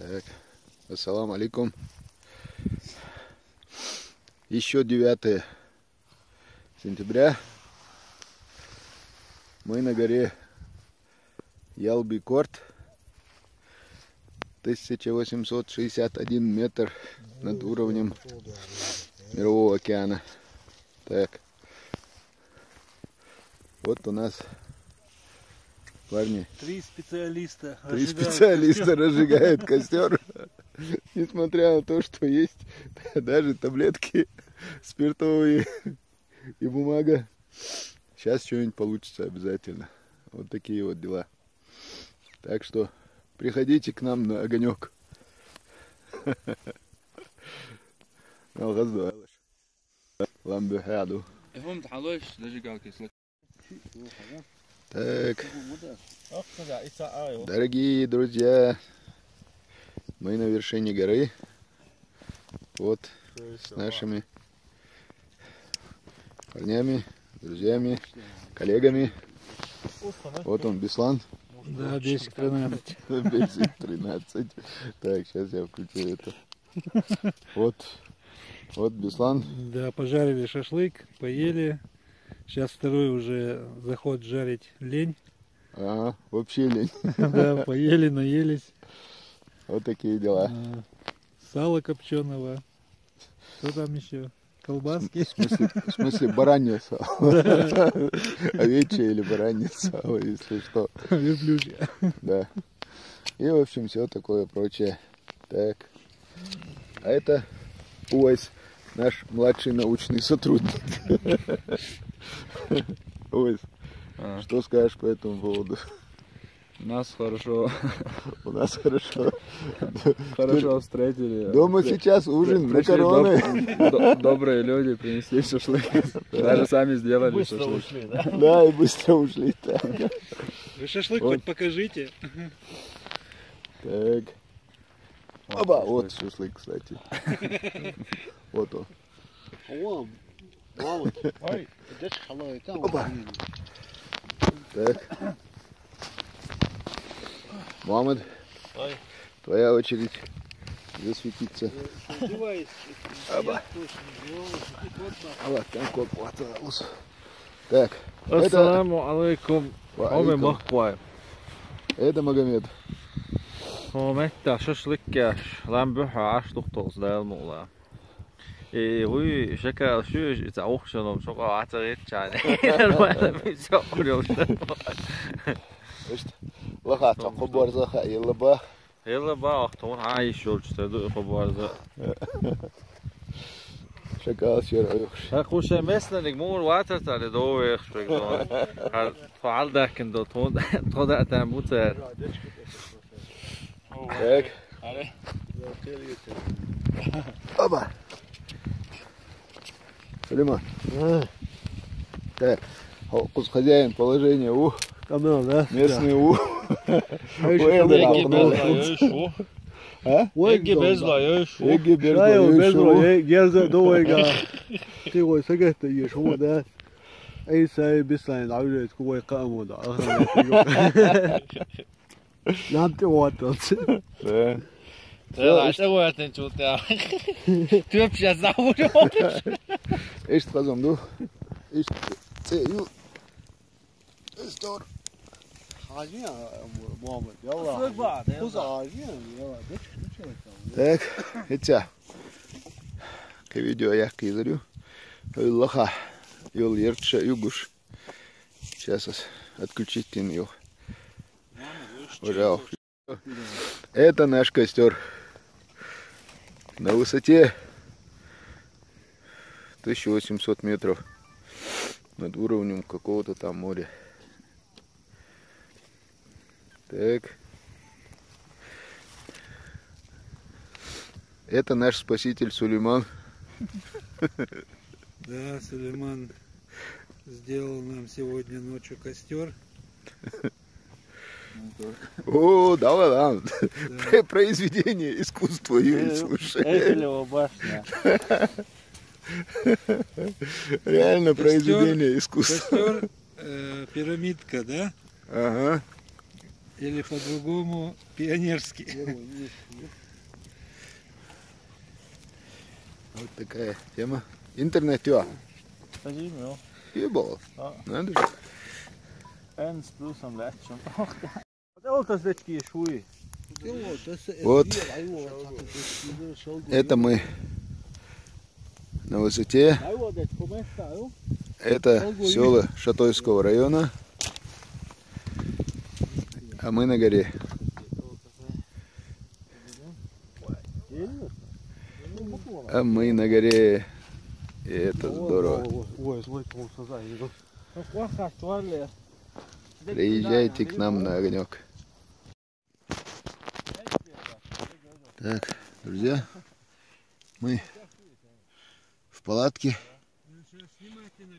Так, ассаламу алейкум. Еще 9 сентября. Мы на горе Ялбикорт. 1861 метр над уровнем Мирового океана. Так. Вот у нас парни. Три специалиста разжигают костер. Несмотря на то, что есть даже таблетки спиртовые и бумага. Сейчас что-нибудь получится обязательно. Вот такие вот дела. Так что приходите к нам на огонек. Так, дорогие друзья, мы на вершине горы. Вот с нашими парнями, друзьями, коллегами. Вот он, Беслан. Да, Бесик 13. Бесик 13. Так, сейчас я включу это. Вот Беслан. Да, пожарили шашлык, поели. Сейчас второй уже заход жарить лень. Ага, вообще лень. Да, поели, наелись. Вот такие дела. Сало копченого. Что там еще? Колбаски. В смысле баранье сало. Овечье или баранье сало, если что. Верблюжье. Да. И, в общем, все такое прочее. Так. А это Уайс, наш младший научный сотрудник. Уайс, что скажешь по этому поводу? У нас хорошо. У нас хорошо. Хорошо встретили. Дома сейчас ужин, макароны. Добрые люди принесли шашлык. Даже сами сделали быстро шашлык. ушли, да? Да, и быстро ушли. Так. Вы шашлык Вот. хоть покажите. Так. Оба, вот шашлык, кстати. Вот он. Оба. Так. Мухаммад, твоя очередь засветиться. Оба. Так. Ассаламу алейкум. Алейкум. Это Магомед. Hometta шашлыккаш ламбуха аштухтос дайлмула. Hui shaka shu it's auction shoqa атаритчани. Все урёшта. Лахата хобарзаха елба. Yalla ba ахтун عايش شولشتدو خبارزا. Шакал шераюш. خوش مثل نگمور واتر تاله دو ویخ شکران هر فعال دکن دو تو ده تنبوت Так. Оба. Сулейман. Так. Хозяин положение у. Местный у. Ege bezla yoşu. Ege bezla Gerza doyga. Tigo sagata yeshu da. Ay say bislan awle kuwa qamu da. Namte watat. Да. Да, что вы это чуете? Ты вообще заурёшь? Ești fazom, nu? Ești țeiu. Estor. Hajia Muhammad. Yalla. Kuz hajia. Yalla. Так, это к видео я кизарю. Лоха, йол ерча югуш. Сейчас отключить ее. Пожалуйста. Это наш костер на высоте 1800 метров над уровнем какого-то там моря. Так. Это наш спаситель Сулейман. Да, Сулейман сделал нам сегодня ночью костер. О, да ладно. Произведение искусства, Юрий, слушай. Эйфелева башня. Реально произведение искусства. Костер, пирамидка, да? Ага. Или по-другому пионерский. Вот такая тема. Интернет, ja. Dat zie je wel. Ебало. Надо же. En spul som lätt som. Det är alltid vettig shui. Вот. Это мы на высоте. Это села Шатойского района. А мы на горе. А мы на горе. И это здорово. Приезжайте к нам на огонек. Так, друзья, мы в палатке.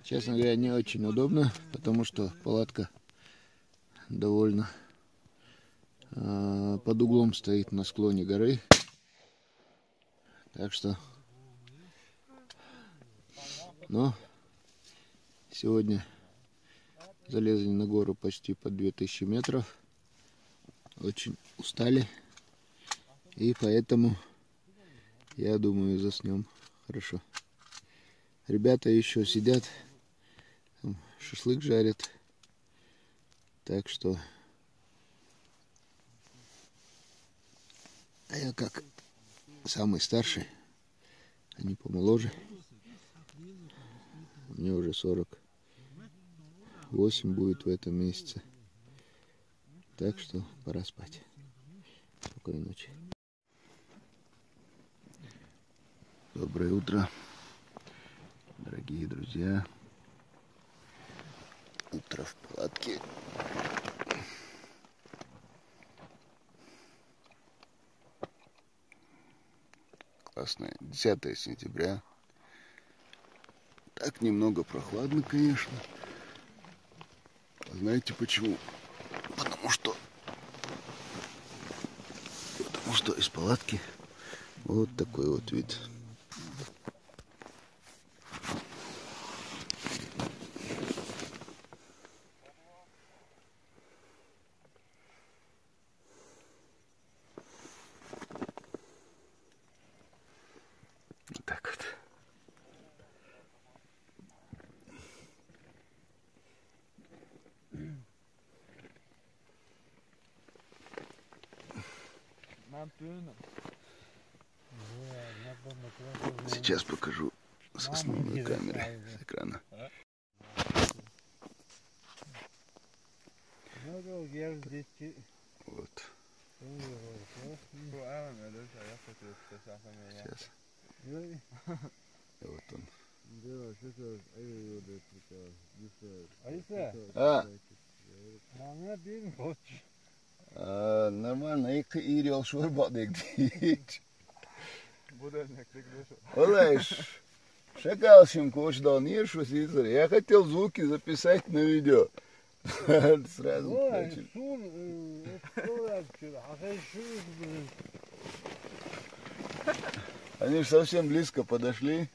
Честно говоря, не очень удобно, потому что палатка довольно под углом стоит на склоне горы. Так что, но сегодня залезли на гору почти под 2000 метров. Очень устали. И поэтому, я думаю, заснем хорошо. Ребята еще сидят, там шашлык жарят. Так что, а я как самый старший, они помоложе. Мне уже 48 будет в этом месяце. Так что пора спать. Спокойной ночи. Доброе утро, дорогие друзья. Утро в палатке. Классное 10 сентября. Так немного прохладно, конечно. А знаете почему? Потому что из палатки вот такой вот вид. Вот так вот. Сейчас покажу с основной камеры, с экрана. Вот. Сейчас. Вот он. Нормально, и рел шурбадик. Олеж, шакалщим кое-что нерву сидит. Я хотел звуки записать на видео. Сразу начали. Они же совсем близко подошли.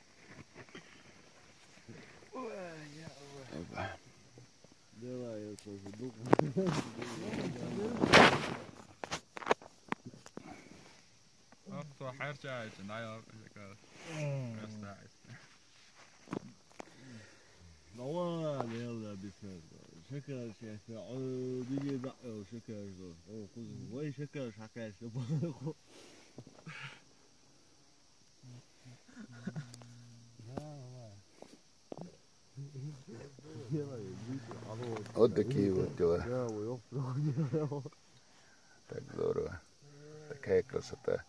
Вот такие вот дела. Так здорово. Такая красота.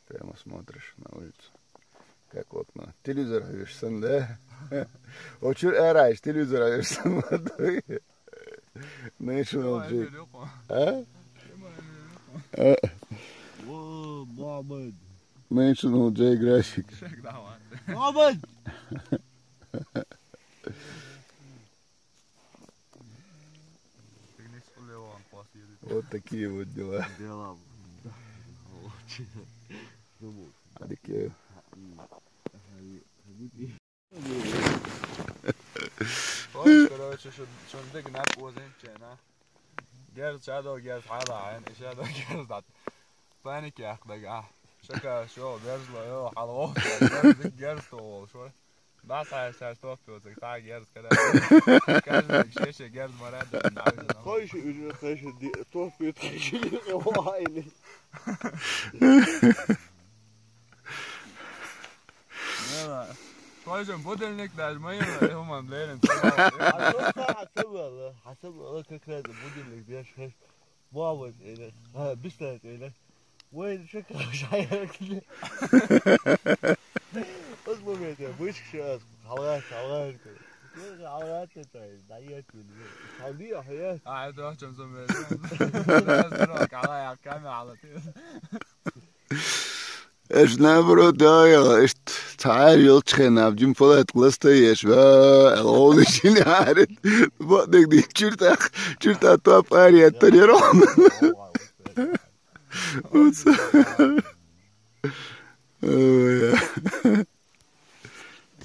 Прямо смотришь на улицу. Как в окно. Телевизор görürsen de. Otur araç televizor görürsen de. National Geographic. Ha? Muhammed. National Geographic. Muhammed. Вот такие вот дела. Такие. Короче, что он дык на позы, Gerz shadow gerz hada عين shadow gerz dat panic يا أخي شكا شو gerz لا يو حلوة gerz تو شو بس عايز توفي وزقطع gerz كده كان شيشة gerz مراد خايش خايش دي توفي خايش وايلي خايش بدلنك ده المية هم عاملين حسب الله كده بدلنك دي خايش واو إلى بستات إلى وين شكله مش عارف كده اصبر يا وش شاف حوالات كده حوالات طيب ضيعت حبيبي حياه قاعد واحد مزمر لازم على الكاميرا على طول ايش نبرو دايا ايش تعال يلتخن ابجم فلات قلستي ايش با الغول شيني عارف بقدك دي شرطة توب اريا تريرون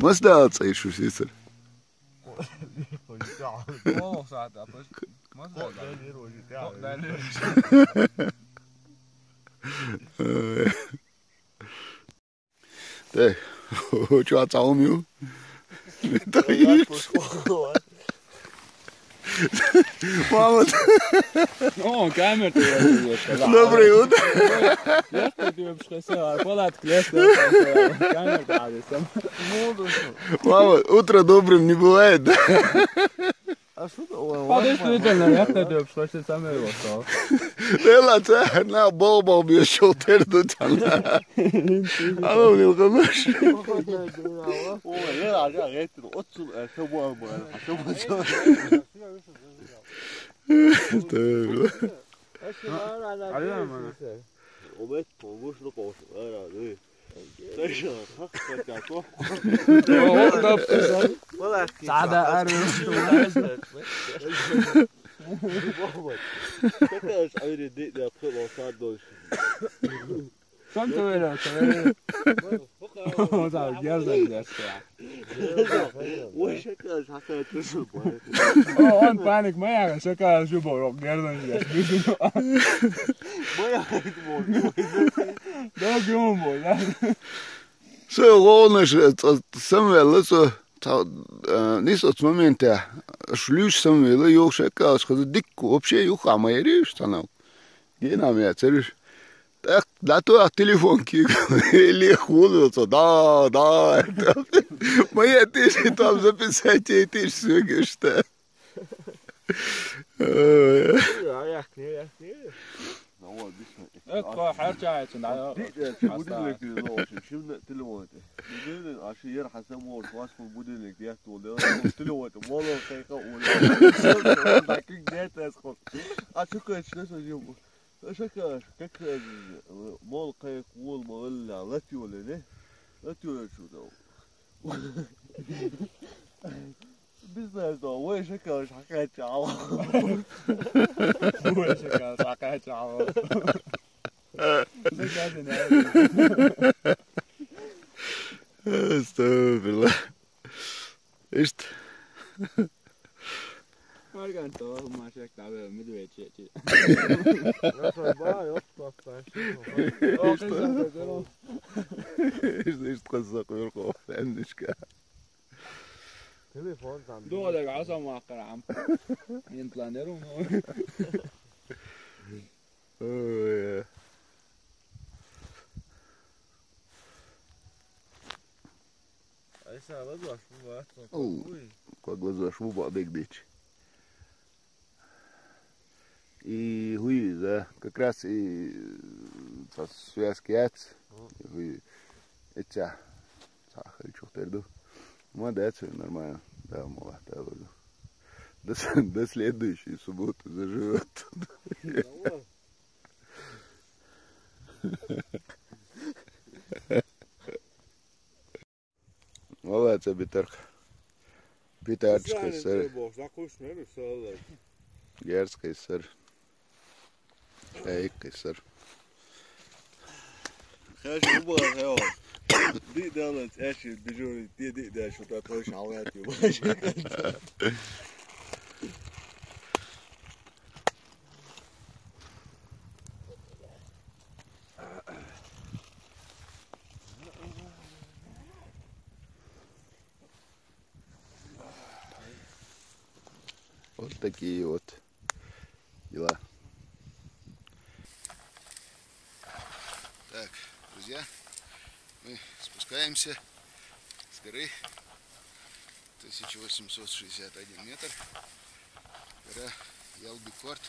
مصدر تصير شو سيسر والله ساعات أبش ما ده شو هتصوميو طيب محمد اوه كاميرا доброе утро я тебе обшкосила палатку лестно камера عادي محمد утро добрым не бывает да а что это действительно я тебе обшкосила самое вот لا لا لا بابا بيشوف تردد انا من القماش لا على غير اتصل سووا وبيت ومش لقوش انا دي ليش حقك يا طوح والله سعادة أعرف كده مش عارف دي بخلص صار كم تويلة صار جرزة وش كده مش حكى تشرب أنا بانيك ما يعرف شكله شو بروح جرزة ما يعرف ده يوم بولا så rådnes samvældet så nis от момента шлюш самвела yok шека асхады дикку вообще yok ama ериш танау генам я цериш так да то телефон ки или хулился да моя ты там записать эти все что اقرا حرجع عشان budilnik şimdi telefonu. Budilnik aşı yer hasamo vasfı budilnik diye toldu. Telefonu mola kayka ola. Bakın get asıl. Açık açık söylüyorum. Şaka как мол кайк wol molla latıyor ne? Latıyor şurada. Biznes de o şaka şaka çal. Bu şaka şaka çal. Estağfurullah. İşte. Margan to ma się klawe medvedci. Ja sam ba yok bak İşte قصة يرقو عندك. Telefon tam. دولك عصا معقر عم. ينطلانيرو. Ай сама глаш бывает. Как глаза шву бадык дичь. И хуй, да, как раз и связки яц. Хуй, этя. Сахар чухтерду. Молодец, нормально. Да, мало, да, вроде. До следующей субботы заживет. Молодец, Битерка. Питерчка, сэр. Герский, сэр. Эйкий, сэр. Хорошо, было, хорошо. دي دولة ايش بيجون دي شو تطوش عواتي Вот такие вот дела. Так, друзья, мы спускаемся с горы. 1861 метр. Гора Ялбикорт.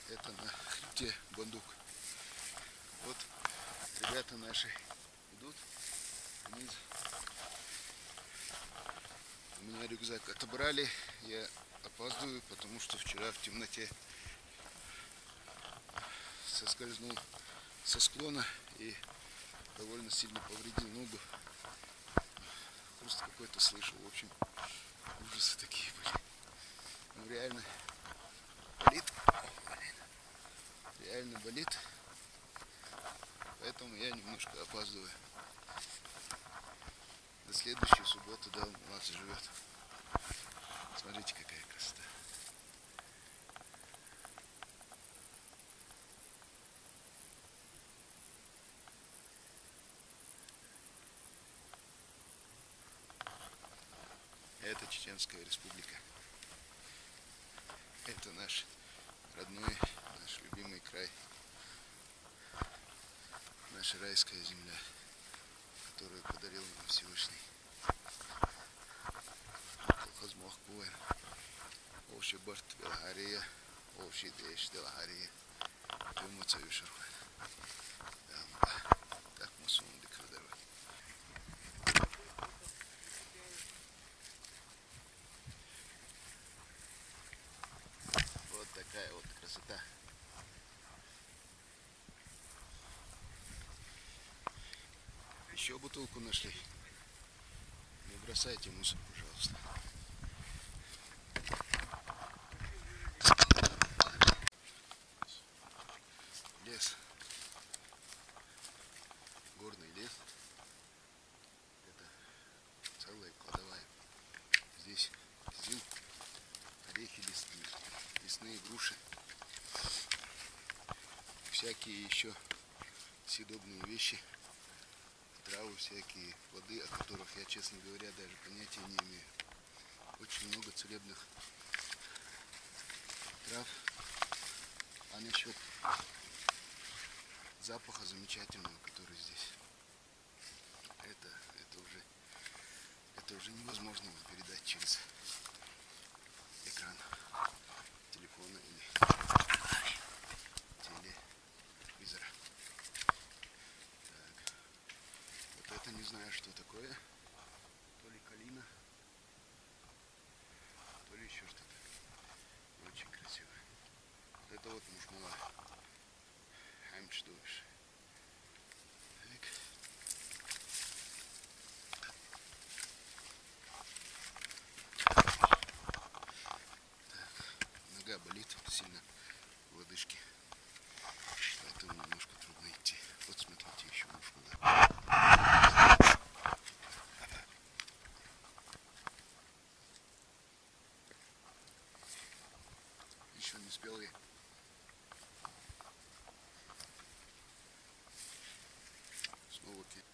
Это на хребте Бандук. Вот ребята наши идут вниз. У меня рюкзак отобрали. Я опаздываю, потому что вчера в темноте соскользнул со склона и довольно сильно повредил ногу. Просто какой-то слышал. В общем, ужасы такие были. Ну реально болит. Реально болит. Поэтому я немножко опаздываю. До следующей субботы, да, молодцы живет. Смотрите, какая красота. Это Чеченская республика. Это наш родной, наш любимый край. Наша райская земля, которую подарил нам Всевышний. Колхоз Мохкуэн. Овши борт Белахария. Овши деш Белахария. Тюмуца Юшархуэн. Так мы сунды крадервы. Вот такая вот красота. Еще бутылку нашли. Не бросайте мусор, пожалуйста. Лес. Горный лес. Это целая кладовая. Здесь зил, орехи лесные, лесные груши. Всякие еще съедобные вещи. Травы всякие, плоды, о которых я, честно говоря, даже понятия не имею. Очень много целебных трав. А насчет запаха замечательного, который здесь, это уже невозможно передать через экран телефона или телевизора. Так. Вот это не знаю, что такое. То ли калина, то ли еще что-то. Очень красиво. Вот это вот мушмула. Хамчдуш. Так. Нога болит сильно в лодыжке. Поэтому немножко трудно идти. Вот смотрите, еще мушмула. Еще не спелые. Снова кит.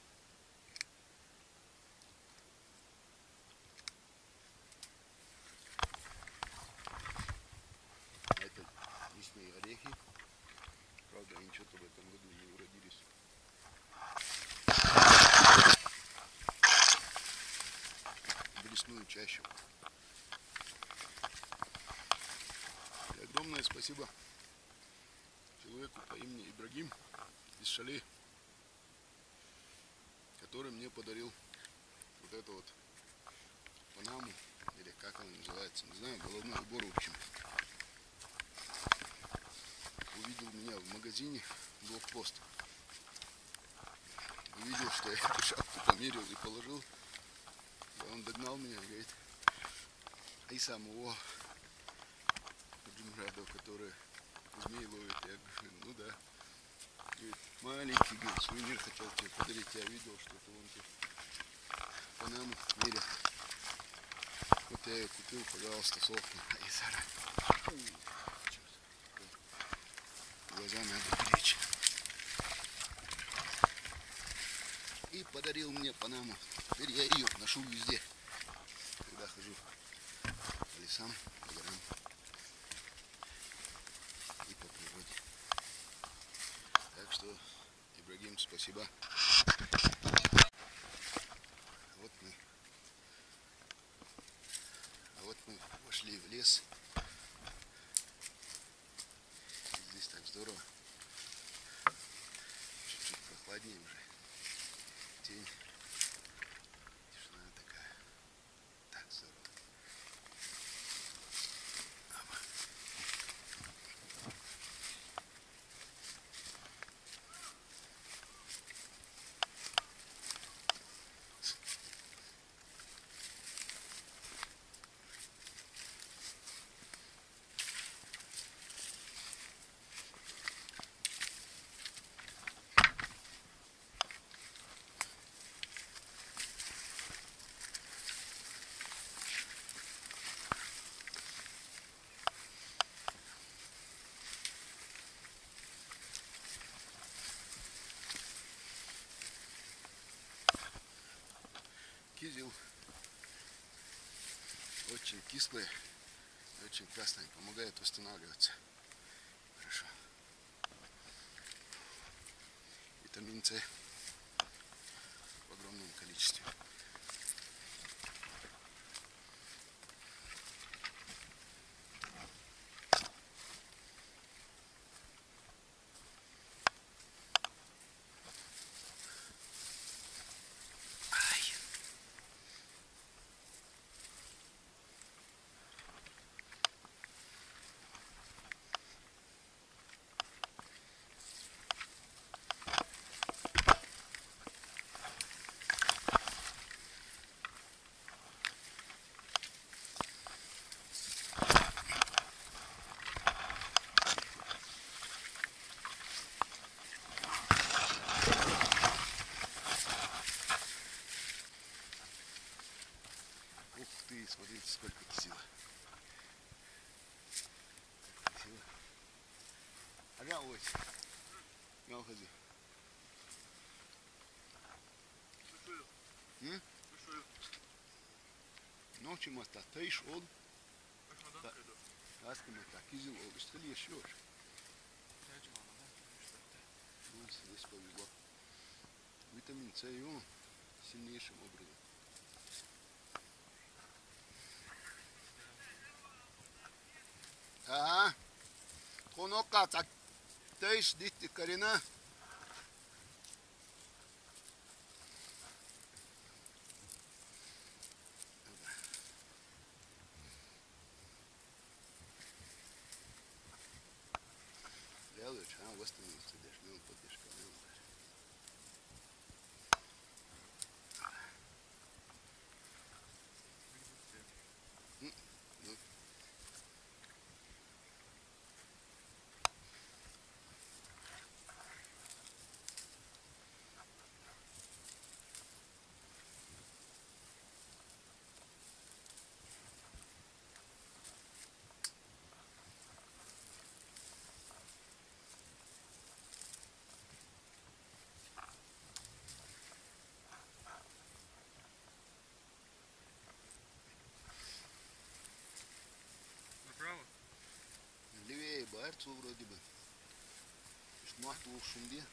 Это лесные орехи. Правда, они что-то в этом году не уродились. В лесную чащу. И огромное спасибо человеку по имени Ибрагим из Шали, который мне подарил вот это вот панаму, или как она называется, не знаю, головной убор, в общем. Увидел меня в магазине, блокпост. Увидел, что я эту шапку померил и положил. И он догнал меня и говорит: ай самого Джимрадо, который змей ловит. Я говорю: ну да. Говорит: маленький, говорит, сувенир хотел тебе подарить. Я видел, что это вон тут панаму мерил. Вот я ее купил, пожалуйста, сохну. И сара. Глаза надо беречь. И подарил мне панаму. Теперь я ее ношу везде, когда хожу лесам, по горам и по природе. Так что, Ибрагим, спасибо. Вот мы вошли в лес. Здесь так здорово. Чуть-чуть прохладнее уже. Тень. Тишина такая. Так здорово. Кизил очень кислые, очень классные, помогает восстанавливаться. Хорошо. Витамин С в огромном количестве. Ух ты, смотрите, сколько кизила. Красиво. Ага, ось. Я ухожу. Ночью моста тайш ол. Аскама так кизил ол. Что ли еще? Здесь повезло. Витамин С и он сильнейшим образом. Ага. Конока так тайш дитти карина. Делаешь, а восстановится дождем, поддержка. Левее Барцу вроде бы. Шмахту в шумде.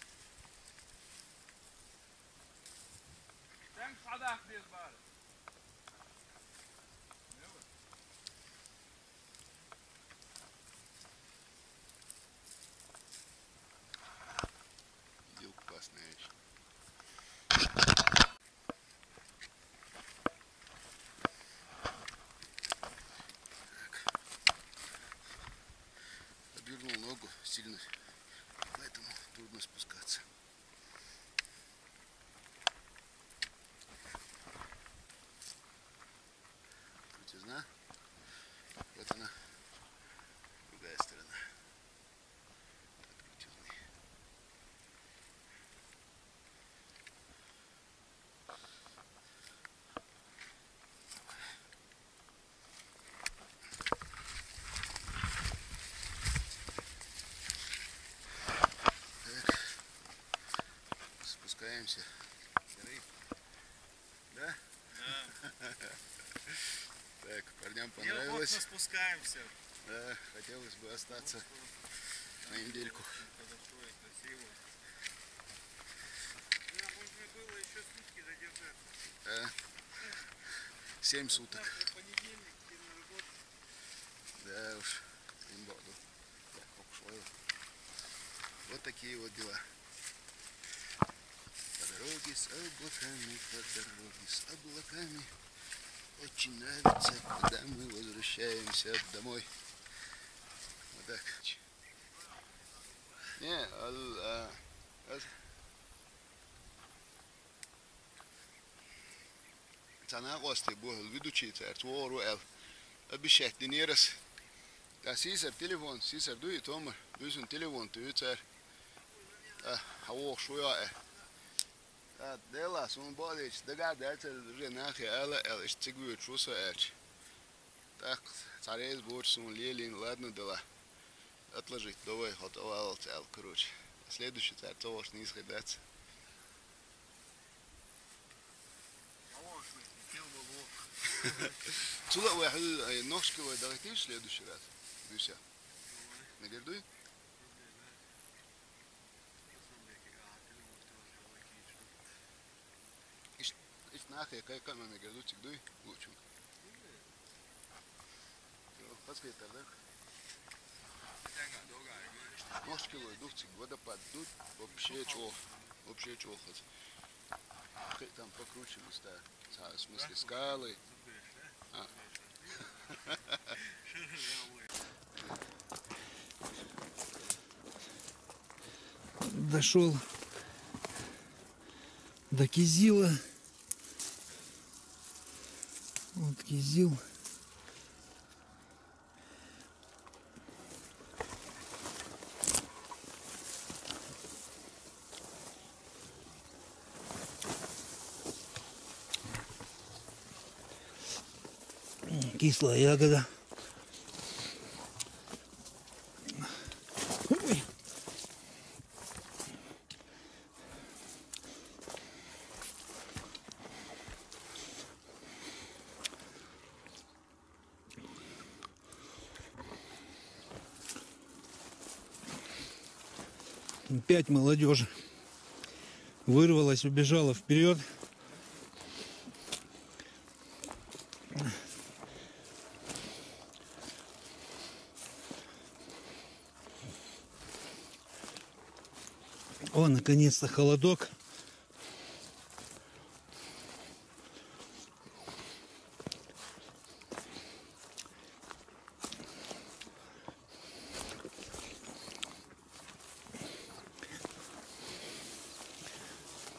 Идел классная вещь. Обернул ногу сильно, поэтому трудно спускаться. Крутизна. Вот она, другая сторона. От крутизны. Так, спускаемся. Серый? Да? Да. Так, парням понравилось. спускаемся. Да, хотелось бы остаться на недельку. Хорошо и красиво. Да, можно было еще сутки задержаться. 7 суток. Завтра понедельник, идти на работу. Да уж, имбаду. Так, пошло. Вот такие вот дела. По дороге с облаками, по дороге с облаками. Очень нравится, когда мы возвращаемся домой. Вот так. Не, Sana qosti bu vidučīts ar tvoru el. Abišķēt dinieras. Tā sīsar telefon, sīsar duji tomar. Dusun telefon tu yutsar. Havo šujā. Tā dēlās un bādīts. Dagā dēcer renāki ela el. Iš cigviju čusa erč. Так, царез борс un lielin ладно дела. Отложить давай готовал цел, короче. Следующий царь тоже не исходится. Сюда واحد ножки вы дойти в следующий раз. Дуся. Нагердуй? Иш нахер кай камера нагердуй тигдуй лучше. Посмотри тогда. Ножки вы духтик водопад тут вообще чего хоть. Там покруче места. В смысле скалы. Дошел до Кизила. Вот Кизил. Кислая ягода. Ой. Опять молодежь вырвалась, убежала вперед. О, наконец-то холодок.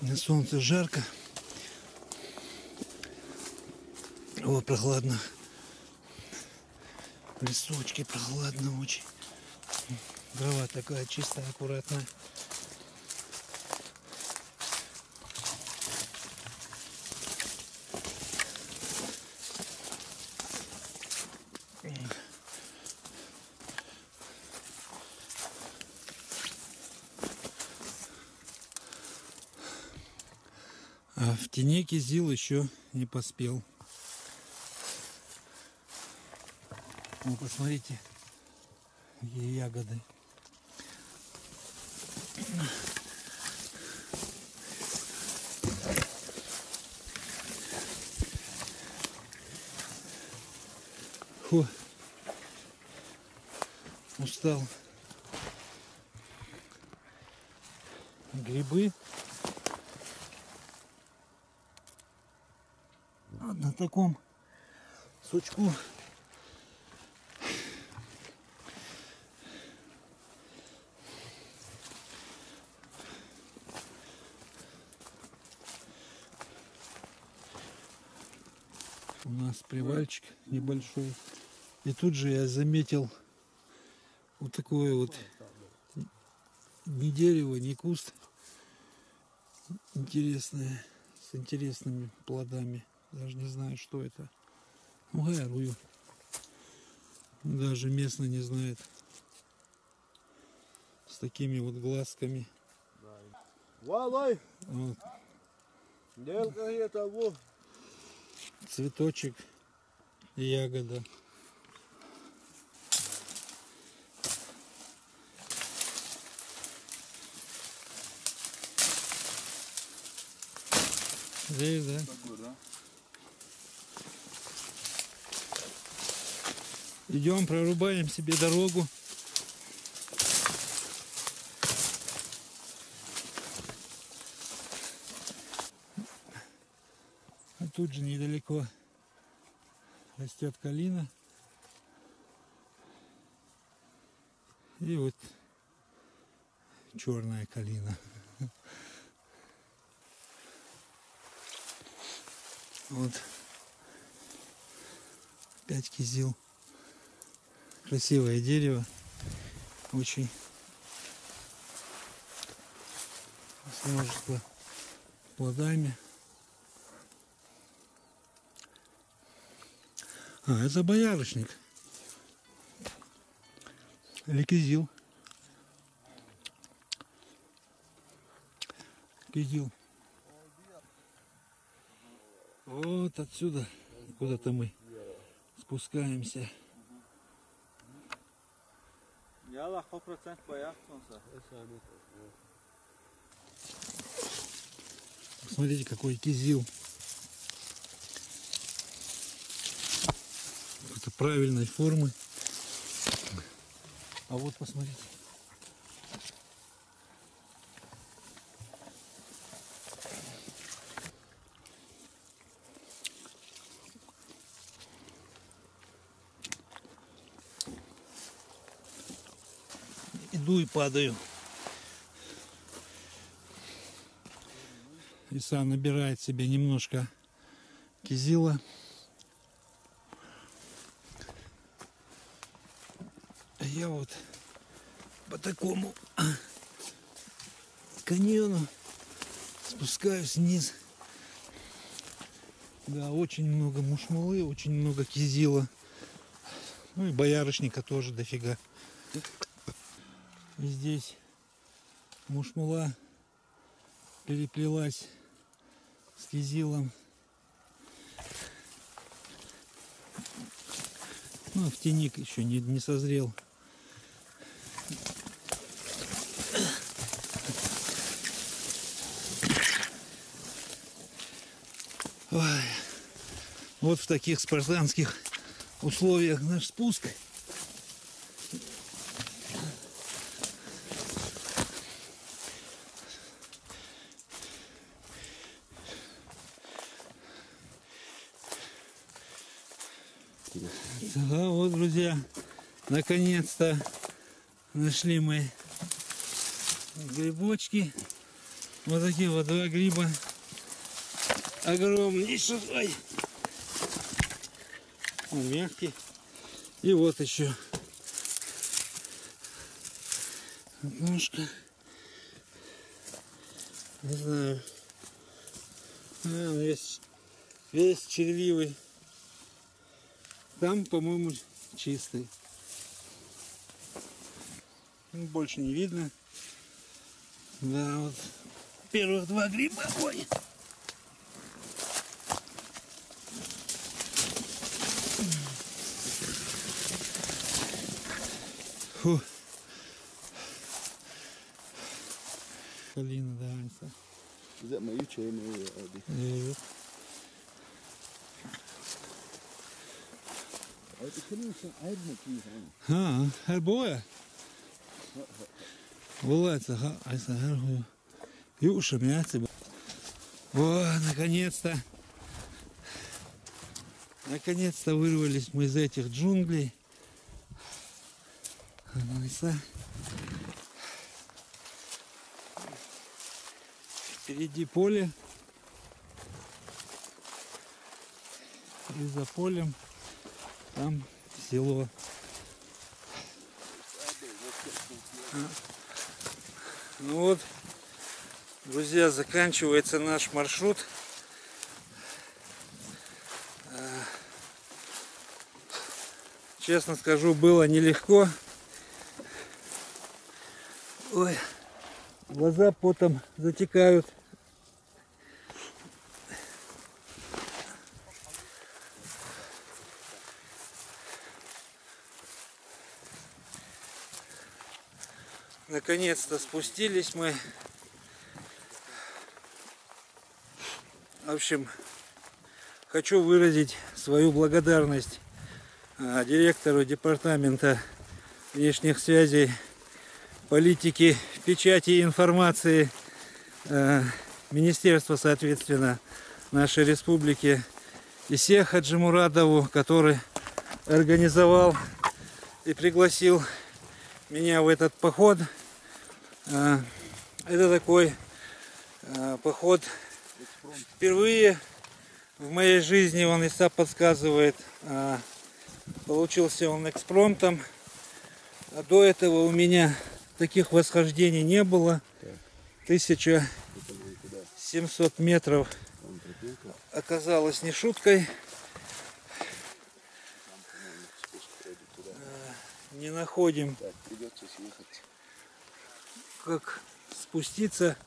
На солнце жарко. О, прохладно. В лесочке прохладно очень. Трава такая чистая, аккуратная. А в тени Кизил еще не поспел. Ну, посмотрите, какие ягоды. Фу. Устал. Грибы. Вот на таком сучку. У нас привальчик небольшой. И тут же я заметил вот такое вот не дерево, не куст интересное, с интересными плодами. Даже не знаю, что это. Угарую. Даже местно не знает. С такими вот глазками. Валай! Вот. Делка это вот. Цветочек ягода. Здесь, да? Такой, да? Идем, прорубаем себе дорогу. А тут же недалеко растет калина. И вот черная калина. Вот. Опять кизил. Красивое дерево. Очень. С множеством плодами. А, это боярышник. Или кизил. Кизил. Вот отсюда куда-то мы спускаемся. Yalla 100% bayaq sonsa. Посмотрите, какой кизил. Это правильной формы. А вот посмотрите. Иду и падаю. Иса набирает себе немножко кизила. А я вот по такому каньону спускаюсь вниз. Да, очень много мушмулы, очень много кизила. Ну и боярышника тоже дофига. И здесь мушмула переплелась с кизилом. Ну, в тени еще не созрел. Ой. Вот в таких спартанских условиях наш спуск. Да, вот, друзья, наконец-то нашли мы грибочки. Вот такие вот 2 гриба. Огромнейший. Ой. Он мягкий. И вот еще ножка. Не знаю. Он весь червивый. Там, по-моему, чистый. Больше не видно. Да, вот первых 2 гриба. Ой. Фу. Калина, да. Is that my chain or Evet. Ha, her boya. Вылазится, юша мясо. О, наконец-то. Наконец-то вырвались мы из этих джунглей. Впереди поле. И за полем там село. Ну вот, друзья, заканчивается наш маршрут. Честно скажу, было нелегко. Ой, глаза потом затекают. Наконец-то спустились мы. В общем, хочу выразить свою благодарность директору департамента внешних связей, политики, печати и информации министерства, соответственно, нашей республики, Исе Хаджимурадову, который организовал и пригласил меня в этот поход. Это такой поход впервые в моей жизни, он Иса подсказывает. Получился он экспромтом. До этого у меня таких восхождений не было. 1700 метров оказалось не шуткой. Не находим, как спуститься.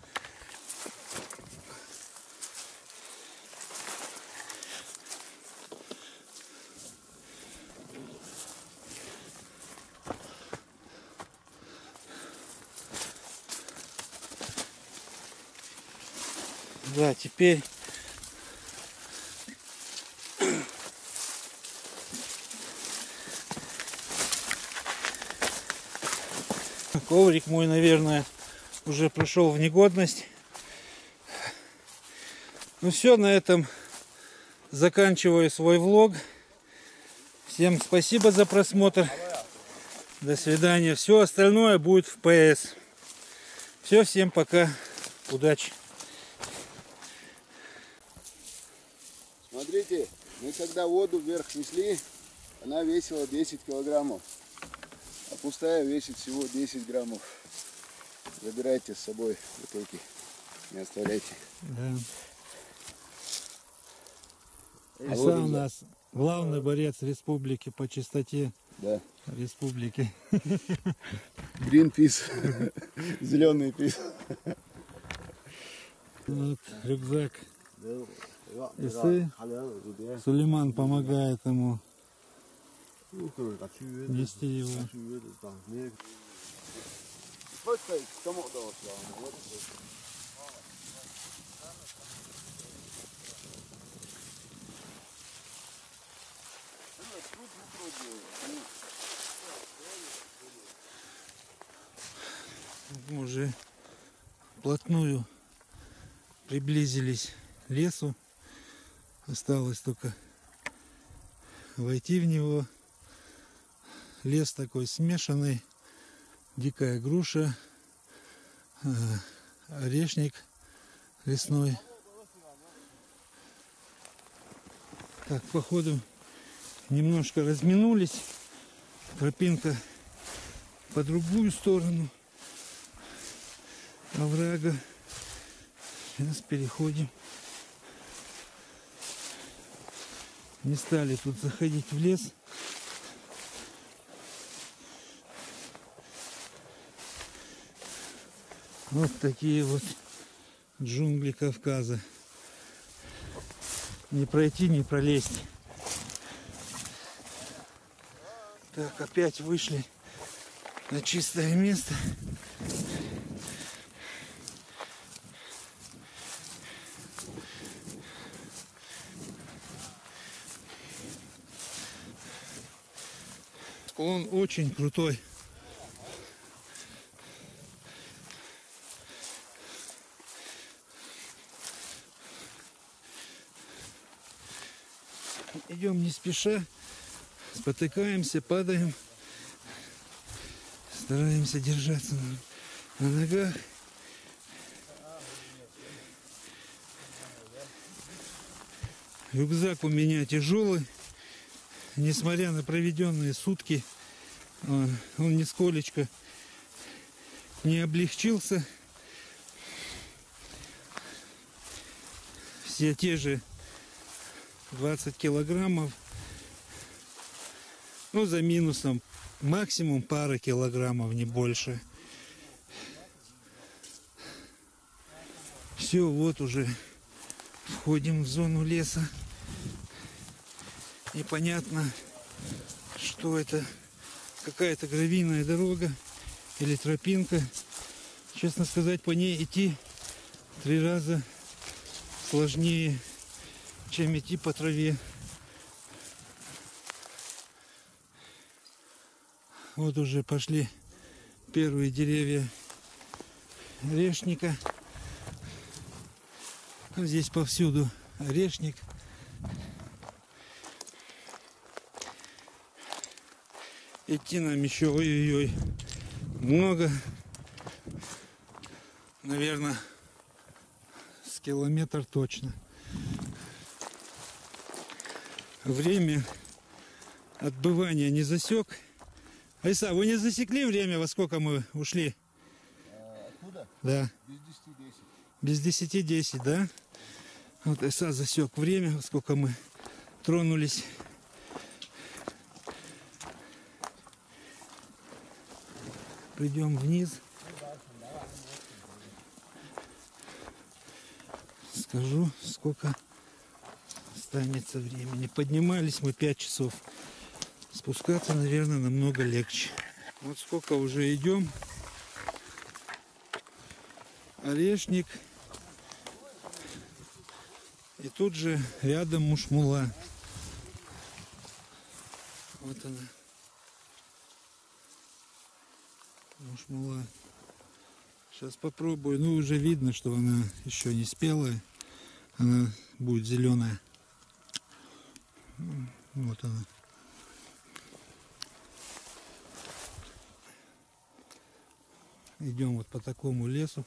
Да, теперь коврик мой, наверное, уже пришел в негодность. Ну все, на этом заканчиваю свой влог. Всем спасибо за просмотр. До свидания. Все остальное будет в ПС. Все, всем пока. Удачи. Смотрите, мы когда воду вверх несли, она весила 10 килограммов. А пустая весит всего 10 граммов. Забирайте с собой бутылки. Не оставляйте. Да. Иса у нас главный борец республики по чистоте. Да. Республики. Гринпис. Зеленый пис. Вот рюкзак Исы. Сулейман помогает ему нести его. Мы уже вплотную приблизились к лесу. Осталось только войти в него. Лес такой смешанный. Дикая груша, орешник лесной. Так, походу немножко разминулись. Тропинка по другую сторону оврага. Сейчас переходим. Не стали тут заходить в лес. Вот такие вот джунгли Кавказа. Не пройти, не пролезть. Так, опять вышли на чистое место. Склон очень крутой. Идем не спеша, спотыкаемся, падаем, стараемся держаться на ногах. Рюкзак у меня тяжелый, несмотря на проведенные сутки, он нисколечко не облегчился. Все те же 20 килограммов, ну за минусом максимум пара килограммов, не больше. Все, вот уже входим в зону леса. Непонятно, что это, какая-то гравийная дорога, или тропинка. Честно сказать, по ней идти 3 раза сложнее, чем идти по траве. Вот уже пошли первые деревья орешника. Здесь повсюду орешник. Идти нам еще ой-ой-ой много. Наверное, с километр точно. Время отбывания не засек. Айса, вы не засекли время, во сколько мы ушли? Откуда? Да. Без 10-10. Без 10-10, да? Вот Айса засек время, во сколько мы тронулись. Придем вниз. Скажу, сколько останется времени. Поднимались мы 5 часов. Спускаться, наверное, намного легче. Вот сколько уже идем. Орешник. И тут же рядом Мушмула. Вот она. Мушмула. Сейчас попробую. Ну, уже видно, что она еще не спелая. Она будет зеленая. Вот она. Идем вот по такому лесу.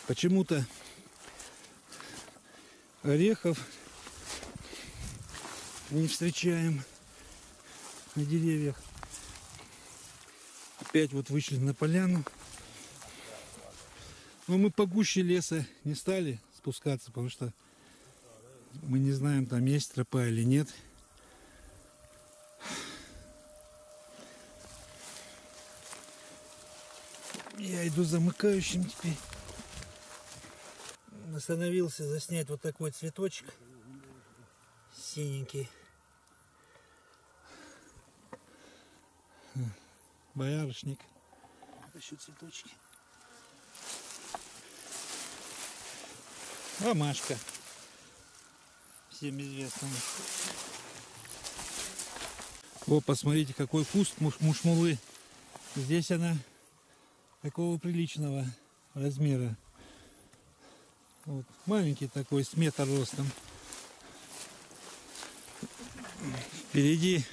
Почему-то орехов не встречаем на деревьях. Опять вот вышли на поляну. Но мы по гуще леса не стали спускаться, потому что мы не знаем, там есть тропа или нет. Я иду замыкающим теперь. Остановился заснять вот такой цветочек синенький. Боярышник. Еще цветочки. Ромашка. Всем известная. О, посмотрите, какой куст мушмулы. Здесь она такого приличного размера. Вот. Маленький такой, с метр ростом. Впереди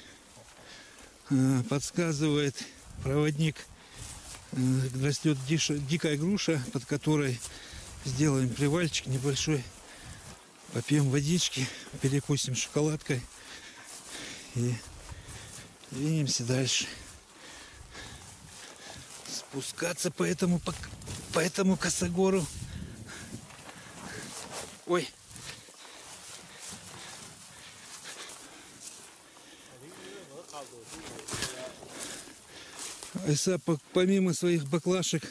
подсказывает проводник, растет дикая груша, под которой сделаем привальчик небольшой, попьем водички, перекусим шоколадкой и двинемся дальше. Спускаться по этому косогору. Ой. Айса помимо своих баклашек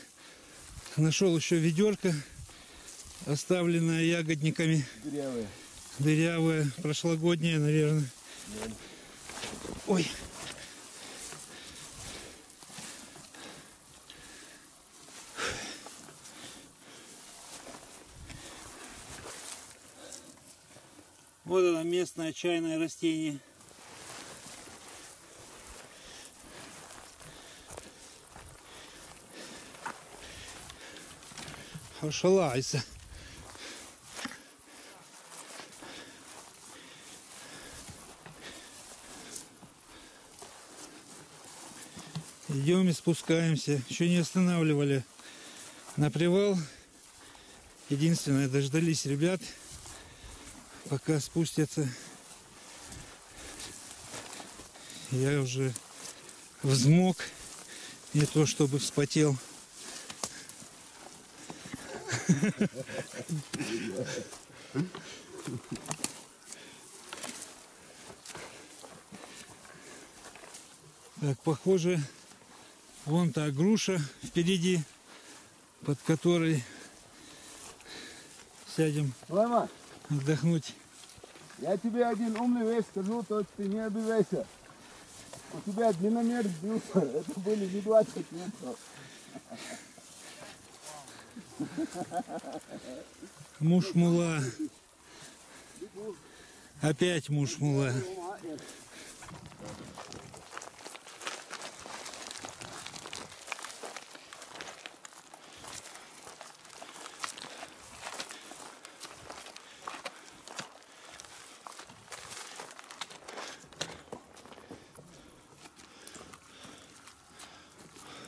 нашел еще ведерко, оставленное ягодниками. Дырявое, прошлогоднее, наверное. Ой. Вот это местное чайное растение. Ошалайся. Идем и спускаемся. Еще не останавливали на привал. Единственное, дождались ребят, пока спустятся. Я уже взмок, не то чтобы вспотел. Так, похоже, вон та груша впереди, под которой сядем отдохнуть. Я тебе один умный вещь скажу, то ты не обижайся. У тебя длинномер сбился. Это были не 20 метров. Мушмула. Опять мушмула.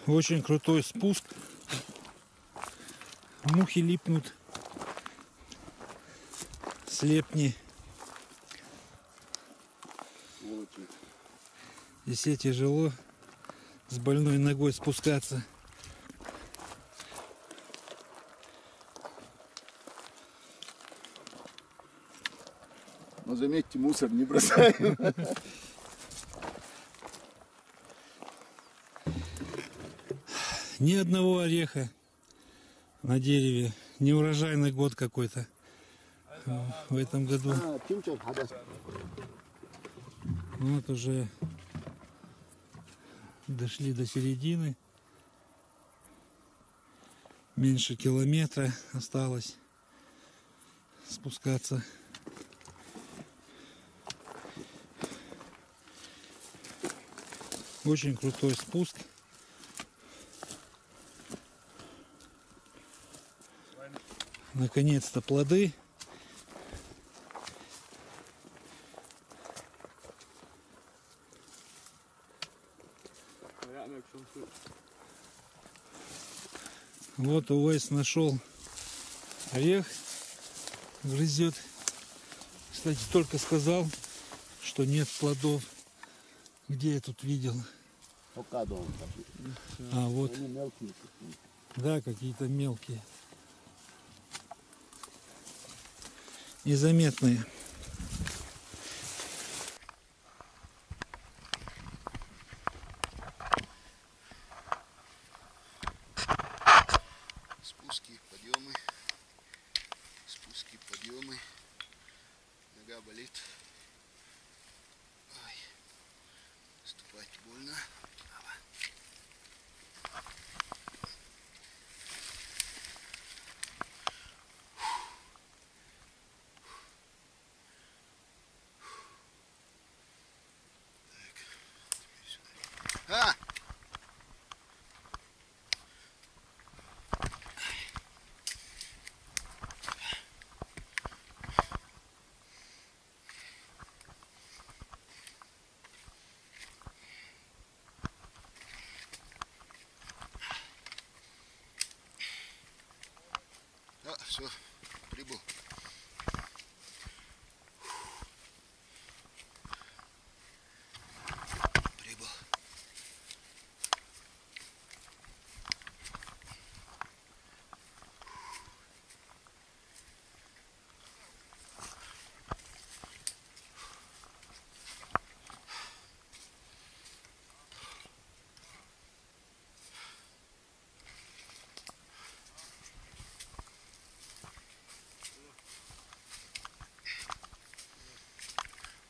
Очень крутой спуск. Мухи липнут. Слепни. Здесь тяжело с больной ногой спускаться. Но заметьте, мусор не бросаем. Ни одного ореха на дереве. Неурожайный год какой-то в этом году. Вот уже дошли до середины. Меньше километра осталось спускаться. Очень крутой спуск. Наконец-то плоды. Вот Уэйс нашел орех, грызет. Кстати, только сказал, что нет плодов. Где я тут видел? А вот, да, какие-то мелкие, незаметные. Спуски, подъемы. Спуски, подъемы. Нога болит. Ой. Ступать больно. А! Все, прибыл. Прибыл.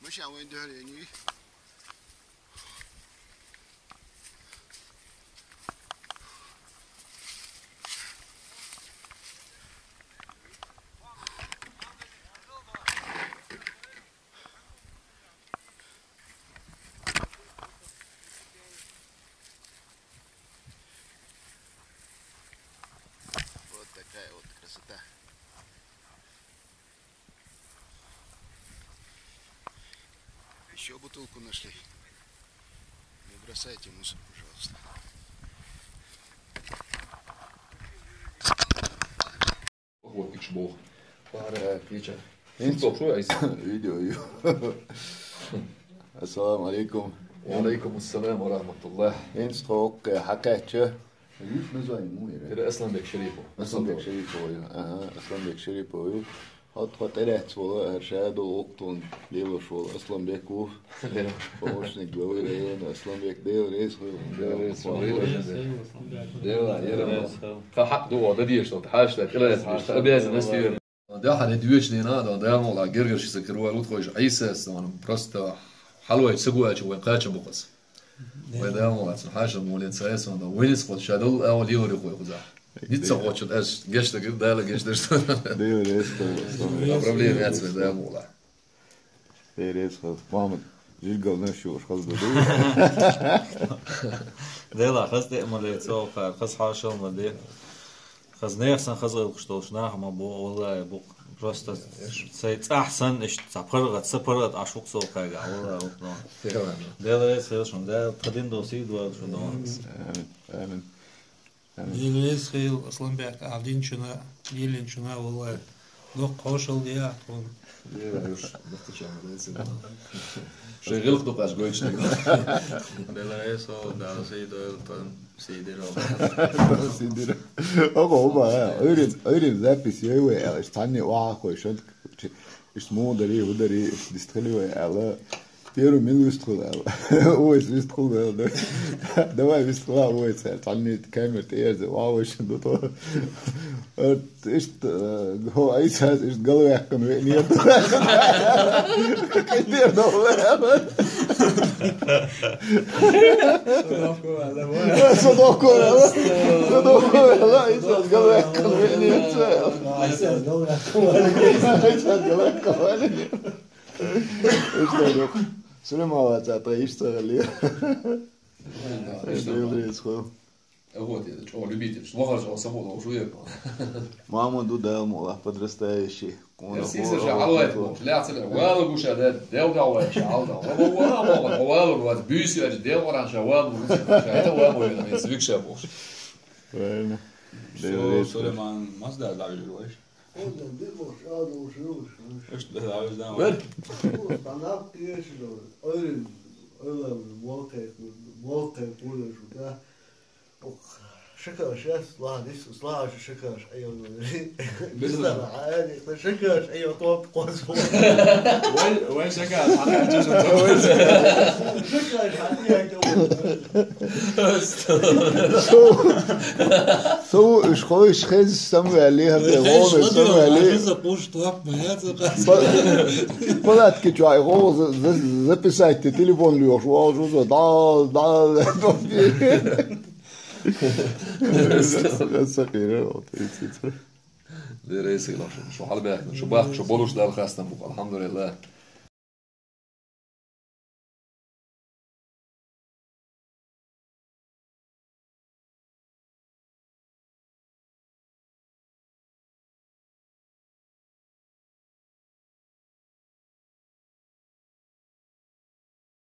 مش وين دهريني вот такая вот красота. Еще бутылку нашли. Не бросайте мусор, пожалуйста. هو يشبوه Пара фича. انتو شو عايز Видео. Ассаламу алейкум. وعليكم السلام ورحمة الله Инсток حكاتشة. Юж название муира. إلى أسلم بك شريفه Aslanbek Şerifoğlu. Aslanbek Şerifoğlu. Hat eretszvola Erşad Oktun Lévasol Aslanbekov. Помощник главы района Aslanbek Дейл Рейсхов. فحق دوا ده ديش ده حاش ده إلى أبيز الناس كثير ده حد دويش دينا ده مولا جرجر شي سكروا لطخوش عيسى سان برستا حلوة سجوا جو قاتش بقص وده مو عشان حاجة مولين سايس وده وينس قد شادل أول يوري خوي خزع نيتسا قد شد أش جشت كده ده لا جشت Det är ju det som problem är att det är måla det är det som Mohammed جيل نفس شو خلاص ده ده لا خلاص ده مالي سو خلاص حاشل مالي خلاص نيخسن خلاص غشتوشنا ما بو والله بو просто سيت أحسن إيش تبرغت سبرغت عشوق سو كاجا والله ده ده سيرشون ده تقدين دوسي دو شو ده آمين Дилес хил Асланбек Авдинчина, Дилинчина والله لو قوشل ديا تون. شغل خدو قاش قويش نقول Delareso da sido ton sidero. Sidira. Oba, öyle zapis je, ali stanje ovako je šont, što udari, distrelio je, ali Первый мил выстрел, ой, выстрел, давай выстрела, ой, стальные камеры, ты же, вау, еще до того. Ist, го, айсас, ist голове, как нет. Как ты довольно. Садовкова, айсас, голове, как нет. Айсас, голове, как нет. Что, Сулеймова, ты что ли? Вот это, что любитель, что важно, самого уже. Мама дуда, мола, подрастающий. Сиса же, алло, ляться, вала гуша, да, делала, чалда. Вала, вот бюси, а делала, шавал, это вала, это свикша бош. Правильно. Сулейман Мазда дали луиш. ايش ده عاوز ده وين؟ طلعت ايش اول موقع كله شو ده شكاش اصلاح ديس اصلاح شكاش ايوه بالله عادي شكاش ايوه طوب قوس وين شكاش حتى جزء شكاش حقيقة So, ich freue mich, sammeln عليها بيرون, sammeln عليها. Запуш топ, моя Поладки чай, записайте телефон Лёш, что ده رئيسي شو حال بالك شو باخ شو بولوش ده الخاصة الحمد لله